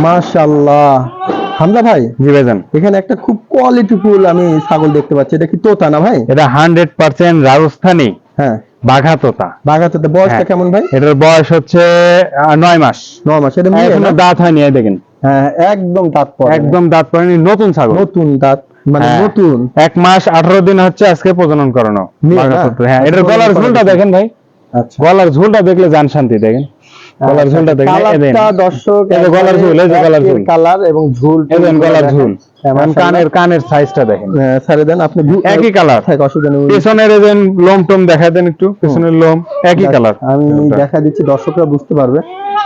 মাশাআল্লাহ। হামজা ভাই, জি ভাইজান, এখানে একটা খুব কোয়ালিটিফুল আমি ছাগল দেখতে পাচ্ছি। এটা কি তোতা না ভাই? এটা 100% রাজস্থানী হ্যাঁ, বাঘা তোতা। বাঘা তোতা। বয়সটা হ্যাঁ, কেমন ভাই? এটার বয়স হচ্ছে 9 মাস। 9 মাস। এটা মেয়ে এখনো না? দাঁত হয়নি, এই দেখেন হ্যাঁ, একদম দাঁত পড়ে। একদম দাঁত পড়েনি, নতুন ছাগল। নতুন দাঁত মানে হ্যাঁ, নতুন। 1 মাস 18 দিন হচ্ছে আজকে প্রজনন করানো মেয়ে বাঘা না? তোতা। হ্যাঁ, এটার গলার ঝুলটা দেখেন ভাই, আচ্ছা, গলার ঝুলটা দেখলে জান শান্তি। দেখেন গলার ঝুলটা দেখেন, এই দেখেন কালারটা দর্শক, এই যে গলার ঝুল, এই যে গলার ঝুল, কালার এবং ঝুল, এই দেখেন গলার ঝুল। কানের কানের সাইজটা দেখেন, ছেড়ে দেন আপনি। একই কালার। থাকে অসুবিধা নেই। পেছনের এই যে লোম টোম দেখাই দেন একটু, পেছনের লোম একই কালার। আমি দেখা দিচ্ছি, দর্শকরা বুঝতে পারবে।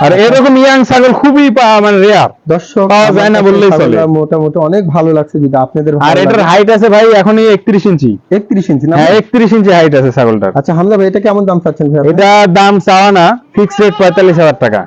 আর এরকম ইয়াং ছাগল খুবই মানে রেয়ার, দর্শক পাওয়া যায় না বললেই চলে। মোটামুটি অনেক ভালো লাগছে যদি আপনাদের। আর এটার হাইট আছে ভাই এখনই 31 ইঞ্চি। 31 ইঞ্চি না? হ্যাঁ, 31 ইঞ্চি হাইট আছে ছাগলটার। আচ্ছা হামজা ভাই, এটা কেমন দাম চাচ্ছেন ভাই? এটা দাম চাওয়া না, ফিক্সড রেট 45,000 টাকা।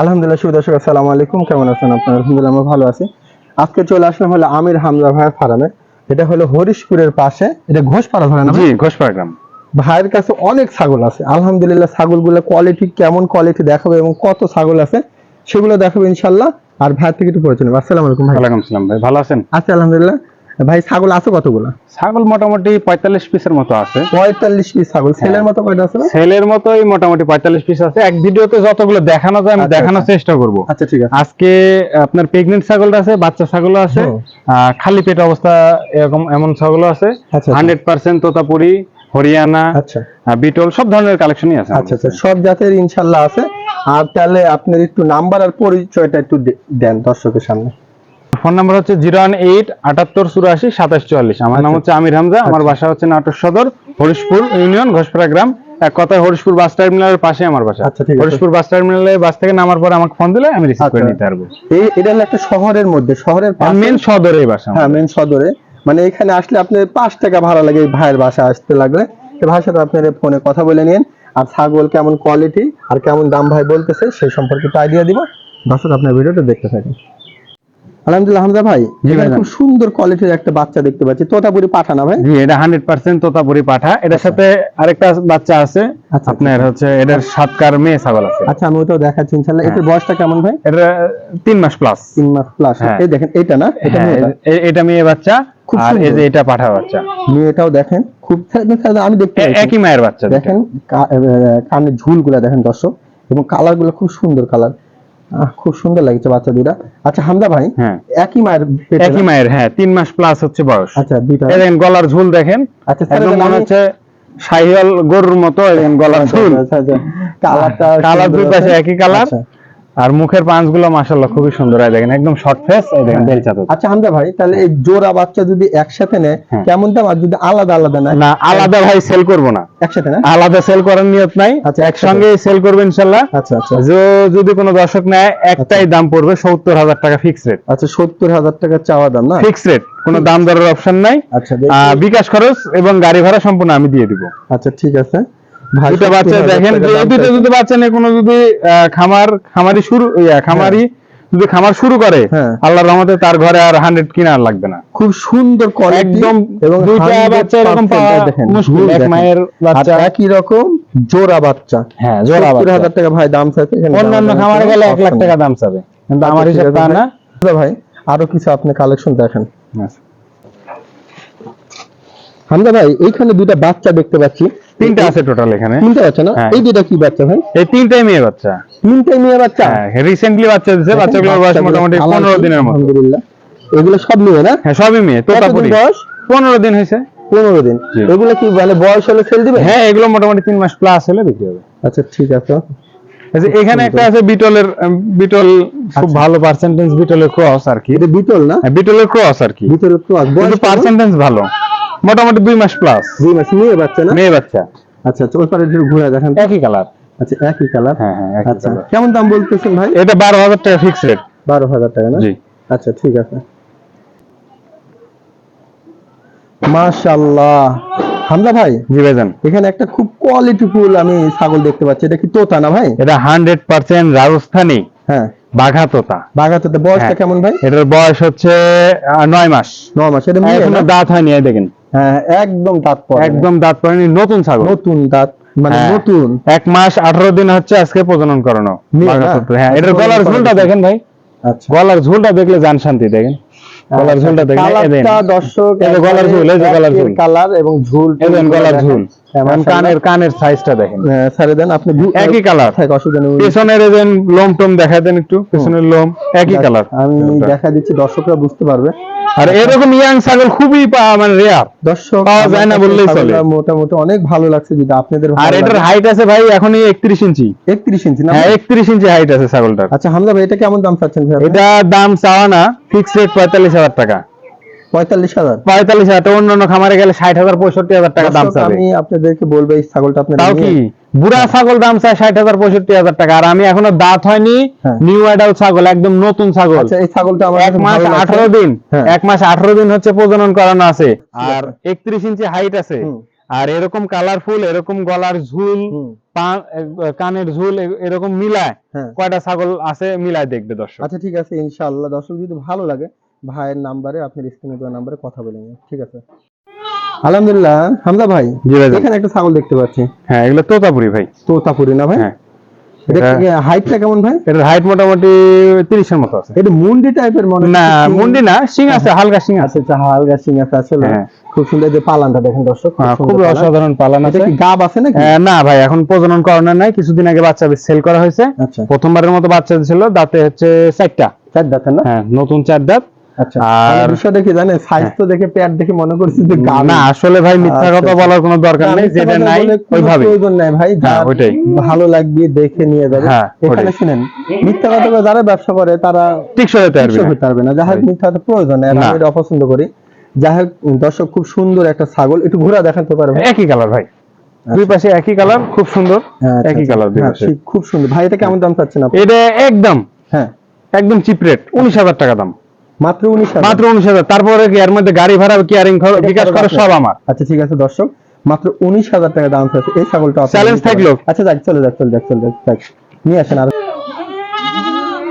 আলহামদুলিল্লাহ। শুভ দর্শক, আসসালামু আলাইকুম। কেমন আছেন আপনারা? আলহামদুলিল্লাহ আমরা ভালো আছি। আজকে চলে আসলাম হলো আমির হামজা ভাইয়ের ফার্মে। এটা হলো হরিশপুরের পাশে, এটা ঘোষপাড়া ধরে না? জি, ঘোষপাড়া গ্রাম। ভাইয়ের কাছে অনেক ছাগল আছে আলহামদুলিল্লাহ। ছাগলগুলো কোয়ালিটি কেমন, কোয়ালিটি দেখাবে এবং কত ছাগল আছে সেগুলো দেখাবে ইনশাল্লাহ। আর ভাইয়ের থেকে একটু পরিচয় নেব। আসসালামু আলাইকুম ভাই। ওয়ালাইকুম আসসালাম ভাই, ভালো আছেন? আচ্ছা আলহামদুলিল্লাহ। ভাই ছাগল আছে কতগুলো? ছাগল মোটামুটি 45 পিসের মতো আছে। 45 পিস ছাগল। ছেলের মতো কয়টা আছে? সেলের মতোই মোটামুটি 45 পিস আছে। এক ভিডিওতে যতগুলো দেখানো যায় আমি আচ্ছা, দেখানোর আচ্ছা। চেষ্টা করব। আচ্ছা ঠিক আছে। আজকে আপনার প্রেগন্যান্ট ছাগল আছে, বাচ্চা ছাগলও আছে, খালি পেট অবস্থা এরকম এমন ছাগলও আছে। আচ্ছা, 100% তোতাপুরি, হরিয়ানা, আচ্ছা বিটল সব ধরনের কালেকশনই আছে। আচ্ছা আচ্ছা, সব জাতের ইনশাল্লাহ আছে। আর তাহলে আপনার একটু নাম্বার আর পরিচয়টা একটু দেন দর্শকের সামনে। ফোন নাম্বার হচ্ছে 018-78-84-2744। আমার নাম হচ্ছে আমির হামজা। আমার বাসা হচ্ছে নাটোর সদর, হরিশপুর ইউনিয়ন, ঘোষপাড়া গ্রাম। এক কথায় হরিশপুর বাস টার্মিনালের পাশে আমার বাসা। আচ্ছা ঠিক আছে। হরিশপুর বাস টার্মিনালে বাস থেকে নামার পরে আমাকে ফোন দিলে আমি রিসিভ করে নিতে পারবো। এটা হলো একটা শহরের মধ্যে, শহরের মেন সদরে বাসা। হ্যাঁ, মেন সদরে। মানে এখানে আসলে আপনার 5 টাকা ভাড়া লাগে এই ভাইয়ের বাসা আসতে লাগলে। তো ভাইয়ের সাথে আপনার ফোনে কথা বলে নিন। আর ছাগল কেমন কোয়ালিটি আর কেমন দাম ভাই বলতেছে সেই সম্পর্কে একটু আইডিয়া দিব। দর্শক আপনার ভিডিওটা দেখতে থাকুন। আলহামদুলিল্লাহ হামজা ভাই, এখানে খুব সুন্দর কোয়ালিটির একটা বাচ্চা দেখতে পাচ্ছি। তোতাপুরি পাঠা না ভাই? জি, এটা 100% তোতাপুরি পাঠা। এটার সাথে আরেকটা বাচ্চা আছে আপনার হচ্ছে, এটার সাতকার মেয়ে ছাগল আছে। আচ্ছা আমি ওটাও দেখাচ্ছি ইনশাআল্লাহ। এটার বয়সটা কেমন ভাই? এটা 3 মাস প্লাস। 3 মাস প্লাস। এই দেখেন, এটা না? এটা মেয়ে বাচ্চা। আর এই যে এটা পাঠা বাচ্চা। মেয়েটাও দেখেন খুব, আমি দেখতে পাচ্ছি একই মায়ের বাচ্চা। দেখেন কানের ঝুলগুলা দেখেন দর্শক, এবং কালারগুলো খুব সুন্দর কালার। খুব সুন্দর লাগছে বাচ্চা দুইটা। আচ্ছা হামজা ভাই, একই মায়ের পেটে? একই মায়ের, হ্যাঁ 3 মাস প্লাস হচ্ছে বয়স। আচ্ছা দুইটা দেখেন গলার ঝুল দেখেন, আচ্ছা একদম মনে হচ্ছে শাহিওয়াল গরুর মতো। দেখেন গলার ঝুল, কালার দুই পাশে একই কালার। আর মুখের পাঁচগুলো মাশাআল্লাহ খুবই সুন্দর। দেখেন একদম শর্ট ফেস। এই দেখেন বেলচা তো। আচ্ছা হামজা ভাই, তাহলে এই জোড়া বাচ্চা যদি একসাথে নেয় কেমন দাম? আর যদি আলাদা আলাদা নেয়? না, আলাদা ভাই সেল করব না, একসাথে না? আলাদা সেল করার নিয়ত নাই। আচ্ছা, একসঙ্গে সেল করব ইনশাআল্লাহ। আচ্ছা আচ্ছা। যদি কোনো দর্শক নেয় একটাই দাম পড়বে 70,000 টাকা ফিক্স রেট। আচ্ছা 70,000 টাকা চাওয়া দাম না? ফিক্স রেট, কোনো দাম দরের অপশন নাই। আচ্ছা, বিকাশ খরচ এবং গাড়ি ভাড়া সম্পূর্ণ আমি দিয়ে দিব। আচ্ছা ঠিক আছে। দুটো বাচ্চা দেখেন, দুটো যদি বাচ্চা নেই, কোনো যদি খামারি যদি খামার শুরু করে, আল্লাহর রহমতে তার ঘরে আর 100 কিনার লাগবে না। খুব সুন্দর কোয়ালিটি একদম। এবং দুইটা বাচ্চা এরকম পাওয়া মুশকিল। এক মায়ের বাচ্চা, একই রকম জোড়া বাচ্চা। হ্যাঁ জোড়া বাচ্চা। 70,000 টাকা ভাই দাম চাইছে। অন্যান্য খামারে গেলে 1 লাখ টাকা দাম চাবে, কিন্তু আমার হিসাব তা না। ভাই আরো কিছু আপনি কালেকশন দেখেন। হামজা ভাই, এইখানে দুইটা বাচ্চা দেখতে পাচ্ছি। 3টা আছে টোটাল এখানে। 3টা বাচ্চা না? এই দুইটা কি বাচ্চা ভাই? এই 3টাই মেয়ে বাচ্চা। 3টাই মেয়ে বাচ্চা? হ্যাঁ, রিসেন্টলি বাচ্চা দিয়েছে। বাচ্চাগুলোর বয়স মোটামুটি 15 দিনের মতো। আলহামদুলিল্লাহ। এগুলো সব মেয়ে না? হ্যাঁ সবই মেয়ে। তোতাপুরি। বয়স 15 দিন হয়েছে। 15 দিন। এগুলো কি মানে বয়স হলে সেল দিবে? হ্যাঁ, এগুলো মোটামুটি 3 মাস প্লাস হলে বিক্রি হবে। আচ্ছা ঠিক আছে। এখানে একটা আছে বিটল, খুব ভালো পার্সেন্টেজ বিটলের ক্রস আর কি। এটা বিটল না? বিটলের ক্রস আর কি। বিটলের ক্রস। বয়স পার্সেন্টেজ ভালো। মোটামুটি 2 মাস প্লাস। 2 মাস মেয়ে বাচ্চা না? মেয়ে বাচ্চা। আচ্ছা আচ্ছা, ওই পারে একটু ঘুরে দেখেন তো। একই কালার। আচ্ছা একই কালার। হ্যাঁ হ্যাঁ একই আচ্ছা কালার। কেমন দাম বলতেছেন ভাই? এটা 12,000 টাকা ফিক্স রেট। 12,000 টাকা না? জি। আচ্ছা ঠিক আছে। মাশাআল্লাহ। হামজা ভাই, জি ভাইজান। এখানে একটা খুব কোয়ালিটিফুল আমি ছাগল দেখতে পাচ্ছি, এটা কি তোতা না ভাই? এটা 100% রাজস্থানী হ্যাঁ, বাঘা তোতা। বাগাতোতে বয়সটা হ্যাঁ। কেমন ভাই? এটার বয়স হচ্ছে 9 মাস। 9 মাস। এটা মেয়ে এখনো না? দাঁত হয়নি, এই দেখেন। হ্যাঁ একদম দাঁত পড়ে। একদম দাঁত পড়েনি, নতুন ছাগল। নতুন দাঁত মানে হ্যাঁ। নতুন। 1 মাস 18 দিন হচ্ছে আজকে প্রজনন করানো। মেয়ে বাঘা না? তোতা। হ্যাঁ, এটার প্রজনন গলার করানো ঝুলটা হয়েছে। দেখেন ভাই। আচ্ছা। গলার ঝুলটা দেখলে জান শান্তি, দেখেন। গলার ঝুলটা দেখেন, এই দেখেন। কালারটা দর্শক এই যে গলার ঝুল, এই যে গলার ঝুল। কালার এবং ঝুল, এই দেখেন গলার ঝুল। এখন কানের কানের সাইজটা দেখেন। ছেড়ে দেন আপনি। একই কালার। থাকে অসুবিধা নেই। পেছনের এই যে লোম টোম দেখাই দেন একটু, পেছনের লোম একই কালার। আমি দেখা দিচ্ছি, দর্শকরা বুঝতে পারবে। আর এরকম ইয়াং ছাগল খুবই মানে রেয়ার, দর্শক পাওয়া যায় না বললেই চলে। ছাগলটা মোটামুটি অনেক ভালো লাগছে, যদি আপনাদের আর ভালো এটার লাগে। হাইট আছে ভাই এখনই 31 ইঞ্চি। 31 ইঞ্চি না? হ্যাঁ 31 ইঞ্চি হাইট আছে ছাগলটার। আচ্ছা হামজা ভাই, এটা কেমন দাম চাচ্ছেন ভাই? এটা দাম চাওয়া না, ফিক্স রেট 45,000 টাকা। 45,000? 45,000 টাকা। অন্যান্য খামারে গেলে 60,000 65,000 টাকা দাম চাবে। আমি আপনাদেরকে বলবো এই ছাগলটা আপনারা তাও কি বুড়া ছাগল দাম চায় 60,000 65,000 টাকা, আর আমি এখনো দাঁত হয়নি, হ্যাঁ। নিউ অ্যাডাল্ট ছাগল, একদম নতুন ছাগল। আচ্ছা এই ছাগলটা আমার 1 মাস 18 দিন, হ্যাঁ। 1 মাস 18 দিন হচ্ছে প্রজনন করানো আছে, আর 31 ইঞ্চি হাইট আছে। হুম। আর এরকম কালারফুল, এরকম গলার ঝুল, হুম। কানের ঝুল, এরকম মিলায় হ্যাঁ। কয়টা ছাগল আছে মিলায় দেখবে দর্শক। আচ্ছা ঠিক আছে, ইনশাআল্লাহ দর্শক যদি ভালো লাগে ভাইয়ের নাম্বারে, আপনার স্ক্রিনে দেওয়া নাম্বারে কথা বলে নিন, ঠিক আছে? আলহামদুলিল্লাহ। হামজা ভাই, জি ভাই। এখানে একটা ছাগল দেখতে পাচ্ছি। হ্যাঁ এগুলো তোতাপুরি ভাই। তোতাপুরি না ভাই? হ্যাঁ। এটা হাইটটা কেমন ভাই? এটার হাইট মোটামুটি 30 এর মতো আছে। এটা মুন্ডি টাইপের মনে হচ্ছে। না মুন্ডি না, শিং আছে, হালকা শিং আছে। আচ্ছা আচ্ছা, হালকা সিং আছে আসলে। হ্যাঁ। খুব সুন্দর, যে পালানটা দেখেন দর্শক, খুব সুন্দর খুব পালান। অসাধারণ পালান এটা আছে। কি গাব আছে নাকি? না ভাই এখন প্রজনন করানো নাই, কিছুদিন আগে বাচ্চা সেল করা হয়েছে। আচ্ছা। প্রথমবারের মতো বাচ্চা ছিল, দাঁতে হচ্ছে 4টা। 4 দাঁতের না? হ্যাঁ নতুন 4 দাঁত। আচ্ছা। আর আর বিষয়টা কি জানেন, সাইজ তো দেখে পেট দেখে মনে করছি যে গাব না আসলে ভাই মিথ্যা আচ্ছা, কথা আচ্ছা। বলার কোনো দরকার না, নেই, মিথ্যা যেটা কথা নাই বলে কোনো ওইভাবে। প্রয়োজন নাই ভাই, হ্যাঁ, যার ওইটাই। ভালো লাগবে দেখে নিয়ে যাবে। হ্যাঁ, এখানে ওইটাই। শুনেন, মিথ্যা কথা বলে যারা ব্যবসা করে তারা টিকসই হতে পারবে টিকসই না। হতে পারবে না। যাই হোক, ওই। মিথ্যা কথা প্রয়োজন নেই, আর না। আমি এটা অপছন্দ করি। যাই হোক দর্শক, খুব সুন্দর একটা ছাগল, একটু ঘোরা দেখাতে পারবে? একই কালার ভাই, দুই পাশে একই কালার, খুব সুন্দর। হ্যাঁ, একই কালার দুই হ্যাঁ, পাশে। খুব সুন্দর ভাই। এটা কেমন দাম চাচ্ছেন আপনি? এটা একদম হ্যাঁ একদম চিপ রেট, 19,000 টাকা দাম। মাত্র 19,000? মাত্র 19,000। তারপরে কি এর মধ্যে গাড়ি ভাড়া, কেয়ারিং খরচ, বিকাশ খরচ সব আমার। আচ্ছা ঠিক আছে দর্শক, মাত্র 19,000 টাকা দাম আছে এই ছাগলটা। চ্যালেঞ্জ থাকলো। আচ্ছা যাক, চলে যাক নিয়ে আসেন। আর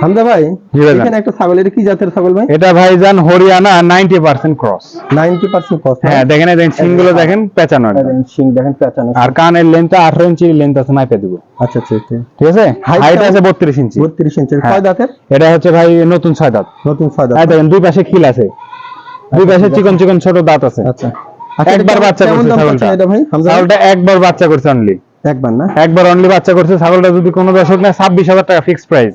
হামজা ভাই, জি ভাই। এখানে একটা ছাগল, এটা কি জাতের ছাগল ভাই? এটা ভাইজান হরিয়ানা 90% ক্রস। 90% কস্ট। হ্যাঁ দেখেন, এই সিংগুলো দেখেন পেঁচানো একদম। সিং দেখেন পেঁচানো। আর কানের লেন্থটা 18 ইঞ্চি লেন্থ আছে, মাইপে দিব। আচ্ছা আচ্ছা আচ্ছা। ঠিক আছে। Height হাইট কেমন? আছে 32 ইঞ্চি। 32 ইঞ্চির। হ্যাঁ। কয় দাঁতের? এটা হচ্ছে ভাই নতুন 6 দাঁত। নতুন 6 দাঁত। হ্যাঁ দেখেন দুই পাশে খিল আছে, দুই পাশে ঠিক আছে। চিকন চিকন ছোট দাঁত আছে। আচ্ছা। একবার বাচ্চা কেমন করছে দাম ছাগলটা। চাচ্ছেন এটা ভাই হামজা? ছাগলটা একবার বাচ্চা করছে অনলি। একবার না? একবার অনলি বাচ্চা করছে। ছাগলটা যদি কোনো দর্শক নেয় 26,000 টাকা ফিক্স প্রাইস।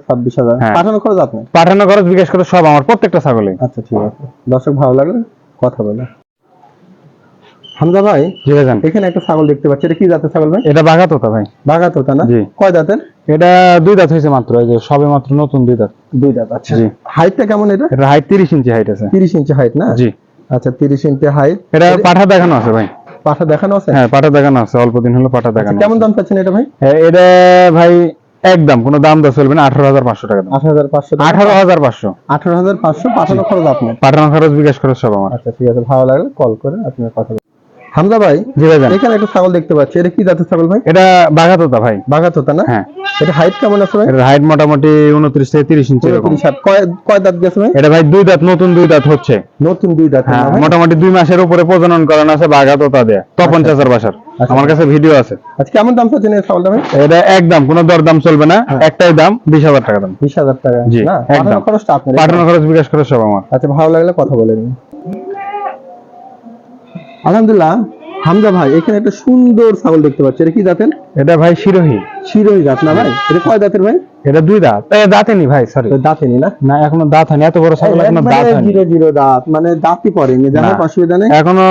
26,000। হ্যাঁ। পাঠানো খরচ আপনার? পাঠানো খরচ বিকাশ করে সব আমার, প্রত্যেকটা ছাগলে। আচ্ছা ঠিক আছে দর্শক, ভালো লাগলে কথা বলে। হামজা ভাই, জি ভাইজান। এখানে একটা ছাগল দেখতে পাচ্ছি, এটা কি জাতের ছাগল ভাই? এটা বাঘা তোতা ভাই। বাগাতোতা না? জি। কয় দাঁতের? এটা 2 দাঁত হয়েছে মাত্র, এই যে সবে মাত্র নতুন 2 দাঁত। 2 দাঁত। আচ্ছা। জি। হাইটটা কেমন এটা? এটা হাইট 30 ইঞ্চি হাইট আছে। 30 ইঞ্চি হাইট না? জি। আচ্ছা 30 ইঞ্চি হাইট। এটা পাঠা দেখানো আছে ভাই। পাঠা দেখানো আছে? হ্যাঁ পাঠা দেখানো আছে, অল্প দিন হলো পাঠা আচ্ছা, দেখানো। কেমন দাম চাচ্ছেন এটা ভাই? এটা ভাই একদম কোনো দাম দর চলবে না, 18,500 টাকা দাম। 18,500 টাকা। 18,500। 18,500 পাঠানো খরচ আপনার? পাঠানো খরচ বিকাশ খরচ সব আমার। আচ্ছা ঠিক আছে, ভালো লাগলে কল করে আপনার কথা বলুন। হামজা ভাই, জি ভাইজান। এখানে একটা ছাগল দেখতে পাচ্ছি, এটা কি জাতের ছাগল ভাই? এটা বাঘা তোতা ভাই। বাগাতোতা না? হ্যাঁ। এটা হাইট কেমন আছে ভাই? এটার হাইট মোটামুটি 29 থেকে 30 ইঞ্চি এরকম। 29 কয় দাঁত গেছে ভাই? এটা ভাই 2 দাঁত, নতুন 2 দাঁত হচ্ছে। নতুন 2 দাঁত। হ্যাঁ মোটামুটি 2 মাসের উপরে প্রজনন করানো আছে বাঘা তোতা দেয়া। তপন আচ্ছা। চাচার বাসার, আচ্ছা। আমার কাছে ভিডিও আছে। আচ্ছা কেমন দাম চাচ্ছেন এই ছাগলটা ভাই? এটা একদম কোনো দরদাম চলবে না, হ্যাঁ। একটাই দাম 20,000 টাকা দাম। 20,000 টাকা জি, না? একদম। পাঠানো খরচটা আপনার? পাঠানো খরচ বিকাশ খরচ সব আমার। আচ্ছা ভালো লাগলে কথা বলে নিন। আলহামদুলিল্লাহ। হামজা ভাই, এখানে একটা সুন্দর ছাগল দেখতে পাচ্ছি, এটা কি জাতের? এটা ভাই শিরোহী। শিরোহী জাত না ভাই? এটা কয় দাঁতের ভাই? এটা 2 দাঁত। দাঁতেনি ভাই, সরি দাঁতেনি না? না, এখনো দাঁত হয়নি, এত বড় ছাগল এখনো দাঁত হয়নি। জিরো দাঁত, মানে দাঁতই পড়েনি। যাই হোক, না। অসুবিধা নেই। এখনো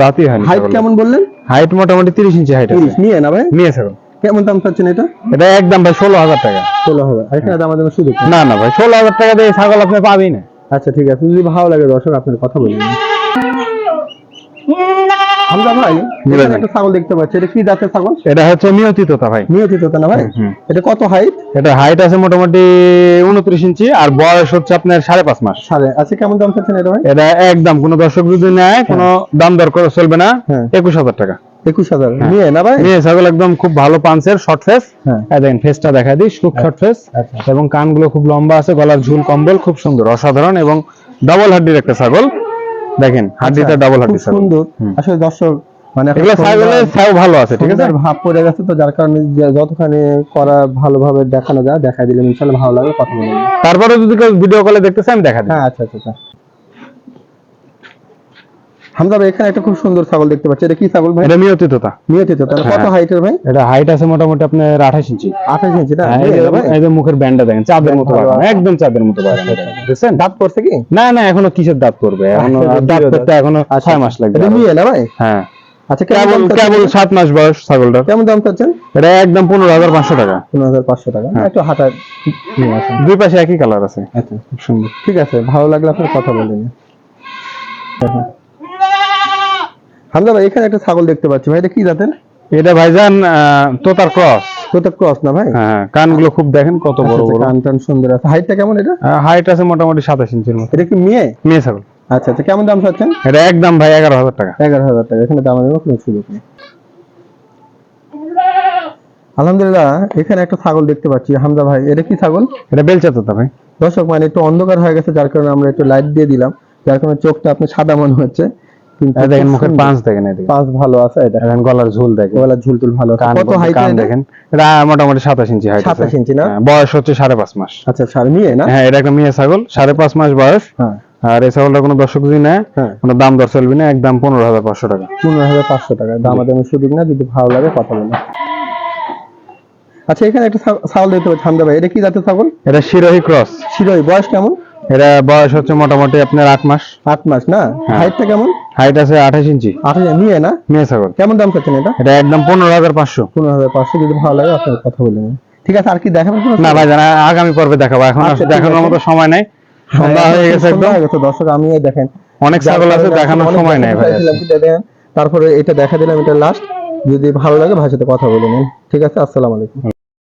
দাঁতই হয়নি। হাইট কেমন বললেন? হাইট মোটামুটি 30 ইঞ্চি হাইট আছে। 30 নিয়ে না ভাই? নিয়ে ছাগল। কেমন দাম চাচ্ছেন এটা? এটা একদম ভাই 16,000 টাকা। 16,000। আর এখানে দাম দেওয়ার সুযোগ নেই? না না ভাই, 16,000 টাকা দিয়ে ছাগল আপনি পাবেই না। আচ্ছা ঠিক আছে, যদি ভালো লাগে দর্শক আপনার কথা বলুন। হামজা ভাই জি ভাই। এখানে একটা ছাগল দেখতে পাচ্ছি, এটা কি জাতের ছাগল? এটা হচ্ছে নিয়তি তোতা ভাই। নিয়তি তোতা না ভাই? এটা কত হাইট? এটা হাইট আছে মোটামুটি 29 ইঞ্চি আর বয়স হচ্ছে আপনার 5.5 মাস। সাড়ে আচ্ছা, কেমন দাম চাচ্ছেন এটা ভাই? এটা একদম কোনো দর্শক যদি নেয় কোনো দাম দর করে চলবে না, হ্যাঁ। 21,000 টাকা। 21,000 নিয়ে না ভাই? মেয়ে ছাগল একদম খুব ভালো পাঞ্চের, শর্ট ফেস। হ্যাঁ। দেখেন ফেসটা দেখা দিই, খুব শর্ট ফেস আচ্ছা। এবং কানগুলো খুব লম্বা আছে, গলার ঝুল কম্বল খুব সুন্দর, অসাধারণ এবং ডাবল হাড্ডির একটা ছাগল। দেখেন হাড্ডিটা ডাবল হাড্ডি খুব ছাগল। সুন্দর। আসলে দর্শক মানে এখন এগুলো ছাগলের ছাও ভালো আছে, ঠিক আছে। সুন্দর ভাব পড়ে গেছে, তো যার কারণে যতখানি করা ভালোভাবে দেখানো যায় দেখাই দিলে ইনশাআল্লাহ ভালো লাগে, কথা বলবো। তারপরে যদি কেউ ভিডিও কলে দেখতে চাই আমি দেখা দিই। হ্যাঁ আচ্ছা আচ্ছা। হামজা ভাই এখানে একটা খুব সুন্দর ছাগল দেখতে পাচ্ছি, এটা কি ছাগল ভাই? এটা নিয়তি তোতা। নিয়তি তোতা না? কত হ্যাঁ। হাইটের ভাই? এটা হাইট আছে মোটামুটি আপনার 28 ইঞ্চি। 28 ইঞ্চি না? হ্যাঁ, এই যে মুখের ব্যান্ডটা দেখেন, চাঁদের মতো ভালো বাগানো, আছে। একদম চাঁদের মতো বাগানো। দেখছেন দাঁত পড়ছে কি? না না, এখনো কিসের দাঁত করবে, এখনো দাঁত করতে এখনো 6 মাস লাগবে। এটা নিয়ে না ভাই? হ্যাঁ, আচ্ছা, কেবল 7 মাস বয়স ছাগলটা। কেমন দাম চাচ্ছেন? এটা একদম 15,500 টাকা। 15,500 টাকা। একটু হাঁটা নিয়ে আসেন। দুই পাশে একই কালার আছে, আচ্ছা খুব সুন্দর। ঠিক আছে, ভালো লাগলে আপনার কথা বলে নিন। হামজা ভাই এখানে একটা ছাগল দেখতে পাচ্ছি ভাই, এটা কি জাতের? এটা ভাইজান তোতার ক্রস। তোতা ক্রস না ভাই? হ্যাঁ, কানগুলো খুব দেখেন কত বড় আচ্ছা, বড়। কান টান সুন্দর আছে। হাইটটা কেমন এটা? হাইট আছে মোটামুটি 27 ইঞ্চির মতো। এটা কি মেয়ে? মেয়ে ছাগল। আচ্ছা আচ্ছা, কেমন দাম চাচ্ছেন? এটা একদম ভাই 11,000 টাকা। 11,000 টাকা। এখানে দাম দেওয়ার কোনো সুযোগ নেই। আলহামদুলিল্লাহ এখানে একটা ছাগল দেখতে পাচ্ছি হামজা ভাই, এটা কি ছাগল? এটা বেলচা তোতা ভাই। দর্শক মানে একটু অন্ধকার হয়ে গেছে, যার কারণে আমরা একটু লাইট দিয়ে দিলাম, যার কারণে চোখটা আপনি সাদা মনে হচ্ছে, কিন্তু এই দেখেন খুব মুখের সুন্দর। পাঁচ দেখেন, এদিকে পাঁচ ভালো আছে, এটা দেখেন গলার ঝুল দেখেন, গলার ঝুলটুল ভালো আছে। কান কত হাইট কান দেখেন। এটা মোটামুটি 27 ইঞ্চি হাইট। 27 ইঞ্চি না? বয়স হচ্ছে 5.5 মাস। আচ্ছা, সার মেয়ে না? হ্যাঁ, এটা একটা মেয়ে ছাগল, 5.5 মাস বয়স। হ্যাঁ আর এই ছাগলটা কোনো দর্শক যদি নেয় হ্যাঁ, কোনো দাম দর চলবে না, একদম 15,500 টাকা। 15,500 টাকা দাম আদামি সুযোগ না, যদি ভালো লাগে কথা বলুন। আচ্ছা, এখানে একটা ছাগল দেখতে পাচ্ছি হামজা ভাই, এটা কি জাতের ছাগল? এটা শিরোহী ক্রস। শিরোই, বয়স কেমন? এটা বয়স হচ্ছে মোটামুটি আপনার 8 মাস। 8 মাস না? হ্যাঁ। হাইটটা কেমন? হাইট আছে 28 ইঞ্চি। 28 নিয়ে না? মেয়ে ছাগল। কেমন দাম চাচ্ছেন এটা? এটা একদম 15,500। 15,500, যদি ভালো লাগে আপনার কথা বলে নিন। ঠিক আছে, আর কি দেখাবেন? না ভাই জানা, আগামী পর্বে দেখাবো, এখন আচ্ছা, ঠিক দেখানোর আছে। মতো সময় নাই, সন্ধ্যা হয়ে গেছে একদম। দর্শক আমি এই দেখেন অনেক ছাগল আছে, দেখানোর অনেক সময় নাই ভাই। চাইছিলাম, কিন্তু দেখেন তারপরে এটা দেখা দিলাম, এটা লাস্ট, যদি ভালো লাগে ভাইয়ের সাথে কথা বলে নিন। ঠিক আছে, আসসালামু আলাইকুম।